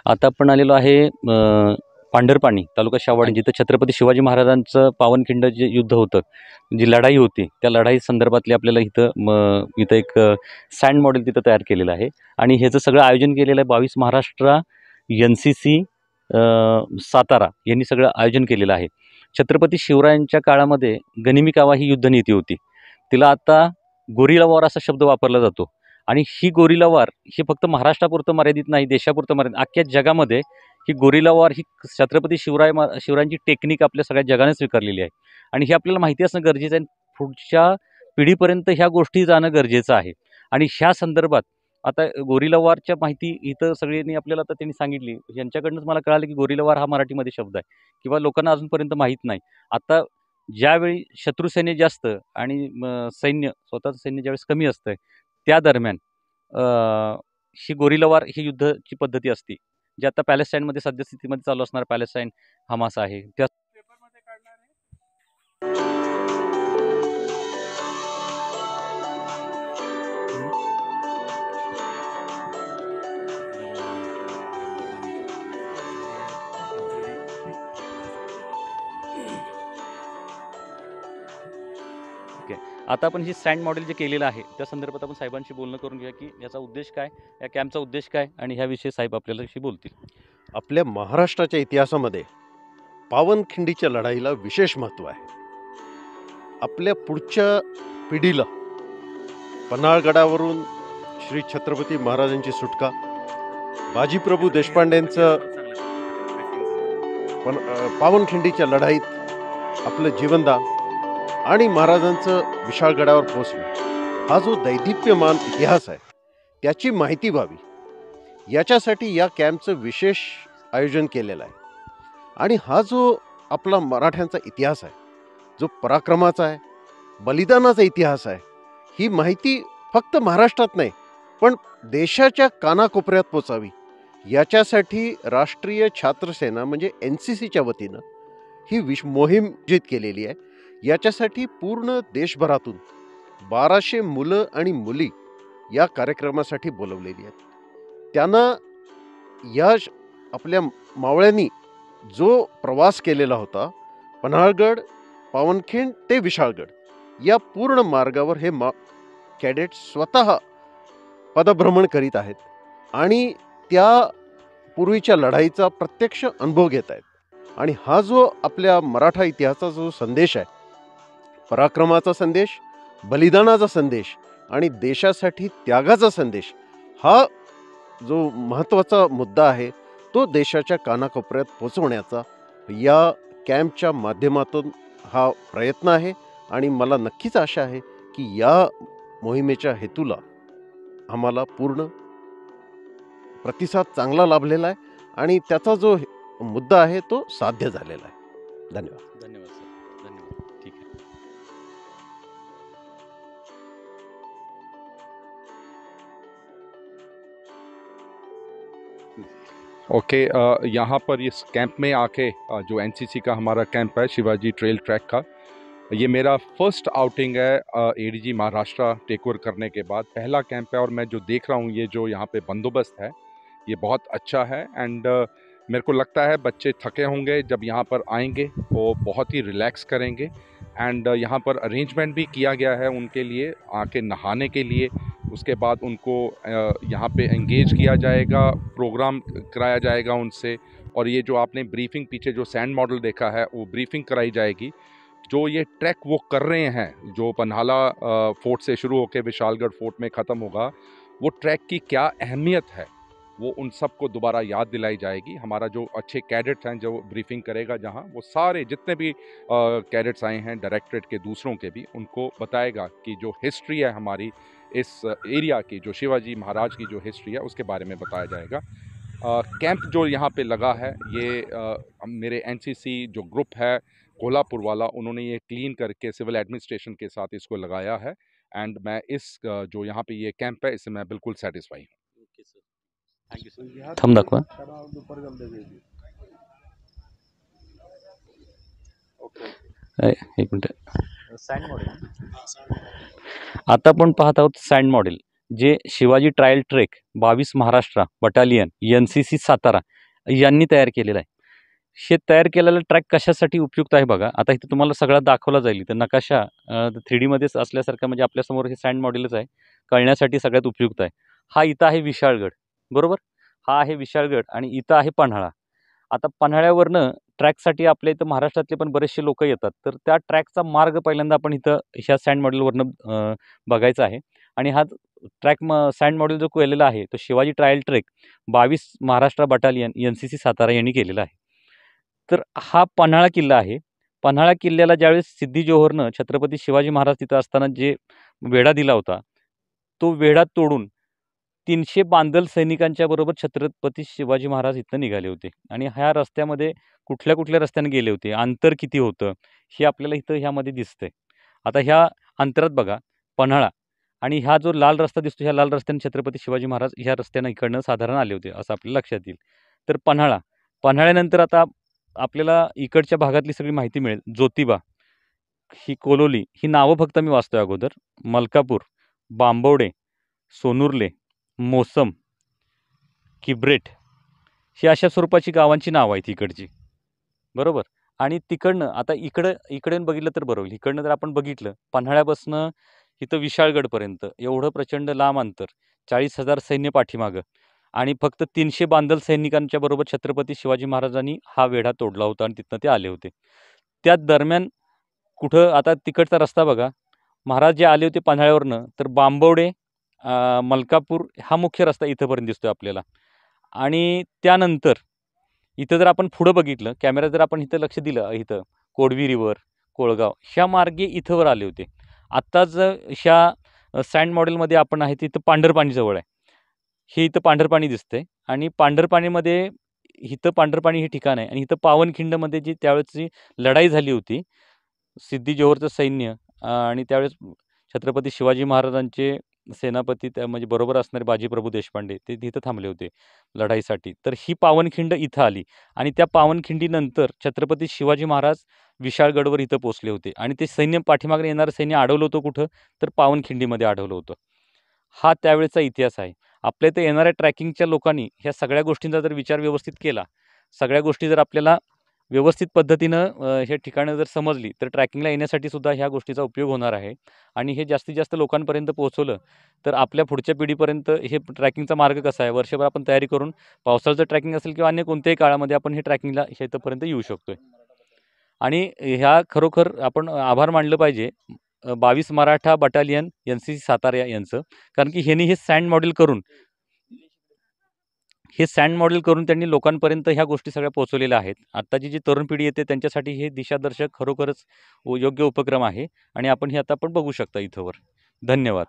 आता आपण आलेलो आहे पांढरपाणी तालुका शाहवाडी, जिथं छत्रपती शिवाजी महाराजांचं पावनखिंड जे युद्ध होतं, जी लढाई होती, त्या लढाई संदर्भातली आपल्याला इथं एक सँड मॉडेल तिथं तयार केलेलं आहे. आणि ह्याचं सगळं आयोजन केलेलं आहे 22 महाराष्ट्र NCC सातारा यांनी सगळं आयोजन केलेलं आहे. छत्रपती शिवरायांच्या काळामध्ये गनिमी कावा ही युद्धनीती होती. तिला आता गोरिला वॉर असा शब्द वापरला जातो. आणि ही गोरिला वॉर ही फक्त महाराष्ट्रापुरतं मर्यादित नाही, देशापुरतं मर्यादित, अख्ख्या जगामध्ये ही गोरिला वॉर ही छत्रपती शिवरायांची टेक्निक आपल्या सगळ्या जगाने स्वीकारलेली आहे. आणि हे आपल्याला माहिती असणं गरजेचं आहे. पुढच्या पिढीपर्यंत ह्या गोष्टी जाणं गरजेचं आहे. आणि ह्या संदर्भात आता गोरिला वॉरच्या माहिती इथं सगळ्यांनी आपल्याला आता त्यांनी सांगितली. यांच्याकडूनच मला कळालं की गोरिला वॉर हा मराठीमध्ये शब्द आहे किंवा लोकांना अजूनपर्यंत माहीत नाही. आता ज्यावेळी शत्रुसैन्य जास्त आणि सैन्य स्वतःचं सैन्य ज्यावेळेस कमी असतं, त्या दरम्यान ही गोरिला वॉर ही युद्धाची पद्धती असते, जी आता पॅलेस्टाईनमध्ये सद्यस्थितीमध्ये चालू असणार पॅलेस्टाईन हमास आहे त्या आता आपण ही सँड मॉडेल जे केलेलं आहे त्या संदर्भात आपण साहेबांशी बोलणं करून घेऊया की याचा उद्देश काय, या कॅम्पचा उद्देश काय, आणि ह्याविषयी साहेब आपल्याशी बोलतील. आपल्या महाराष्ट्राच्या इतिहासामध्ये पावनखिंडीच्या लढाईला विशेष महत्त्व आहे. आपल्या पुढच्या पिढीला पन्हाळगडावरून श्री छत्रपती महाराजांची सुटका, बाजीप्रभू देशपांडेंचं पावनखिंडीच्या लढाईत आपलं जीवनदान आणि महाराजांचं विशाळगडावर पोहोचणं, हा जो दैदिप्यमान इतिहास आहे त्याची माहिती व्हावी, याच्यासाठी या कॅम्पचं विशेष आयोजन केलेलं आहे. आणि हा जो आपला मराठ्यांचा इतिहास आहे, जो पराक्रमाचा आहे, बलिदानाचा इतिहास आहे, ही माहिती फक्त महाराष्ट्रात नाही पण देशाच्या कानाकोपऱ्यात पोचावी, याच्यासाठी राष्ट्रीय छात्र सेना म्हणजे NCCच्या वतीनं ही मोहीम आयोजित केलेली आहे. याच्यासाठी पूर्ण देशभरातून 1200 मुलं आणि मुली या कार्यक्रमासाठी बोलवलेली आहेत. त्यांना या आपल्या मावळ्यांनी जो प्रवास केलेला होता, पन्हाळगड, पावनखिंड ते विशाळगड, या पूर्ण मार्गावर हे कॅडेट स्वतः पदभ्रमण करीत आहेत आणि त्या पूर्वीच्या लढाईचा प्रत्यक्ष अनुभव घेत आहेत. आणि हा जो आपल्या मराठा इतिहासाचा जो संदेश आहे, पराक्रमाचा संदेश, बलिदानाचा संदेश आणि देशासाठी त्यागाचा संदेश, हा जो महत्त्वाचा मुद्दा आहे तो देशाच्या कानाकोपऱ्यात पोचवण्याचा या कॅम्पच्या माध्यमातून हा प्रयत्न आहे. आणि मला नक्कीच आशा आहे की या मोहिमेच्या हेतूला आम्हाला पूर्ण प्रतिसाद चांगला लाभलेला आहे आणि त्याचा जो मुद्दा आहे तो साध्य झालेला आहे. धन्यवाद. धन्यवाद सर, धन्यवाद. ठीक आहे. ओके, यहाँ पर इस कैंप में आके जो NCC का हमारा कैंप है शिवाजी ट्रेल ट्रैक का, ये मेरा फर्स्ट आउटिंग है ADG महाराष्ट्र टेक ओवर करने के बाद, पहला कैंप है. और मैं जो देख रहा हूँ ये जो यहाँ पे बंदोबस्त है ये बहुत अच्छा है. एंड मेरे को लगता है बच्चे थके होंगे, जब यहाँ पर आएंगे वो बहुत ही रिलैक्स करेंगे. एंड यहाँ पर अरेंजमेंट भी किया गया है उनके लिए आके नहाने के लिए. उसके बाद उनको यहाँ पे एंगेज किया जाएगा, प्रोग्राम कराया जाएगा उनसे. और ये जो आपने ब्रीफिंग पीछे जो सैंड मॉडल देखा है वो ब्रीफिंग कराई जाएगी. जो ये ट्रैक वो कर रहे हैं, जो पन्हाला फोर्ट से शुरू होकर विशालगढ़ फोर्ट में ख़त्म होगा, वो ट्रैक की क्या अहमियत है वो उन सबको दोबारा याद दिलाई जाएगी. हमारा जो अच्छे कैडेट्स हैं जो ब्रीफिंग करेगा, जहां वो सारे जितने भी कैडेट्स आए हैं डायरेक्टरेट के दूसरों के भी, उनको बताएगा कि जो हिस्ट्री है हमारी इस एरिया की, जो शिवाजी महाराज की जो हिस्ट्री है उसके बारे में बताया जाएगा. कैंप जो यहाँ पे लगा है ये मेरे NCC जो ग्रुप है कोल्हापुर वाला, उन्होंने ये क्लीन करके सिविल एडमिनिस्ट्रेशन के साथ इसको लगाया है. एंड मैं इस जो यहाँ पे ये कैंप है इससे मैं बिल्कुल सेटिस्फाई हूँ. थांब दाखवा. एक मिनिट. सँड मॉडेल आता आपण पाहत आहोत. सँड मॉडेल जे Shivaji trial trek 22 Maharashtra battalion NCC Satara यांनी तयार केलेला आहे. हे तयार केलेला ट्रॅक कशासाठी उपयुक्त आहे बघा. आता इथे तुम्हाला सगळा दाखवला जाईल. तर नकाशा 3D मध्येच असल्यासारखं म्हणजे आपल्यासमोर हे सँड मॉडेलच आहे. कळण्यासाठी सगळ्यात उपयुक्त आहे. हा इथं आहे विशाळगड, बरोबर? हा आहे विशाळगड आणि इथं आहे पन्हाळा. आता पन्हाळ्यावरनं ट्रॅकसाठी आपल्या इथं महाराष्ट्रातले पण बरेचसे लोकं येतात. तर त्या ट्रॅकचा मार्ग पहिल्यांदा आपण इथं ह्या सँड मॉडेलवरनं बघायचा आहे. आणि हा ट्रॅक सँड मॉडेल जो केलेला आहे तो Shivaji trial trek 22 Maharashtra battalion NCC Satara यांनी केलेला आहे. तर हा पन्हाळा किल्ला आहे. पन्हाळा किल्ल्याला ज्यावेळेस सिद्दी जोहरनं छत्रपती शिवाजी महाराज तिथं असताना जे वेढा दिला होता, तो वेढा तोडून 300 बांदल सैनिकांच्या बरोबर छत्रपती शिवाजी महाराज इथनं निघाले होते. आणि ह्या रस्त्यामध्ये कुठल्या रस्त्याने गेले होते, अंतर किती होतं, हे आपल्याला इथं ह्यामध्ये दिसतंय. आता ह्या अंतरात बघा पन्हाळा आणि हा जो लाल रस्ता दिसतो, ह्या लाल रस्त्याने छत्रपती शिवाजी महाराज ह्या रस्त्यानं इकडनं साधारण आले होते, असं आपल्याला लक्षात येईल. तर पन्हाळ्यानंतर आता आपल्याला इकडच्या भागातली सगळी माहिती मिळेल. ज्योतिबा, ही कोलोली, ही नावं फक्त मी वाचतोय अगोदर. मलकापूर, बांबवडे, सोनुर्ले, मोसम, किब्रेट, ही अशा स्वरूपाची गावांची नावं आहेत इकडची, बरोबर? आणि तिकडनं आता इकडून बघितलं तर बरं होईल. इकडनं जर आपण बघितलं पन्हाळ्यापासनं इथं विशाळगडपर्यंत एवढं प्रचंड लांब अंतर, 40,000 सैन्य पाठीमागं आणि फक्त 300 बांदल सैनिकांच्या बरोबर छत्रपती शिवाजी महाराजांनी हा वेढा तोडला होता आणि तिथनं ते आले होते. त्या दरम्यान कुठं आता तिकडचा रस्ता बघा. महाराज जे आले होते पन्हाळ्यावरनं तर बांबवडे, मलकापूर हा मुख्य रस्ता इथंपर्यंत दिसतोय आपल्याला. आणि त्यानंतर इथं जर आपण पुढं बघितलं, कॅमेरा जर आपण इथं लक्ष दिलं, इथं कोडवी रिव्हर, कोळगाव ह्या मार्गे इथंवर आले होते. आत्ताच ह्या सँड मॉडेलमध्ये आपण आहे तिथं पांढरपाणी जवळ आहे. हे इथं पांढरपाणी दिसतंय आणि पांढरपाणीमध्ये इथं पांढरपाणी हे ठिकाण आहे आणि इथं पावनखिंडमध्ये जी त्यावेळेसची लढाई झाली होती, सिद्दी जोहरचं सैन्य आणि त्यावेळेस छत्रपती शिवाजी महाराजांचे सेनापती त्या म्हणजे बरोबर असणारे बाजीप्रभू देशपांडे ते तिथं थांबले होते लढाईसाठी. तर ही पावनखिंड इथं आली आणि त्या पावनखिंडीनंतर छत्रपती शिवाजी महाराज विशाळगडवर इथं पोचले होते आणि ते सैन्य पाठीमागे येणारं सैन्य अडवलं होतं कुठं? तर पावनखिंडीमध्ये अडवलं होतं. हा त्यावेळेचा इतिहास आहे. आपल्या इथं येणाऱ्या ट्रॅकिंगच्या लोकांनी ह्या सगळ्या गोष्टींचा जर विचार व्यवस्थित केला, सगळ्या गोष्टी जर आपल्याला व्यवस्थित पद्धतीनं हे ठिकाणं जर समजली, तर ट्रॅकिंगला येण्यासाठी सुद्धा ह्या गोष्टीचा उपयोग होणार आहे. आणि हे जास्तीत जास्त लोकांपर्यंत पोहोचवलं, तर आपल्या पुढच्या पिढीपर्यंत हे ट्रॅकिंगचा मार्ग कसा आहे, वर्षभर आपण तयारी करून पावसाळ्याचं ट्रॅकिंग असेल किंवा अन्य कोणत्याही काळामध्ये आपण हे ट्रॅकिंगला इथपर्यंत येऊ शकतोय. आणि ह्या खरोखर आपण आभार मानलं पाहिजे 22 मराठा बटालियन NCC सातारा यांचं. कारण की ह्यांनी हे सँड मॉडेल करून त्यांनी लोकांपर्यंत ह्या गोष्टी सगळ्या पोहोचवलेल्या आहेत. आत्ताची जी तरुण पिढी येते त्यांच्यासाठी हे दिशादर्शक खरोखरच योग्य उपक्रम आहे आणि आपण हे आता बघू शकता इथंवर. धन्यवाद.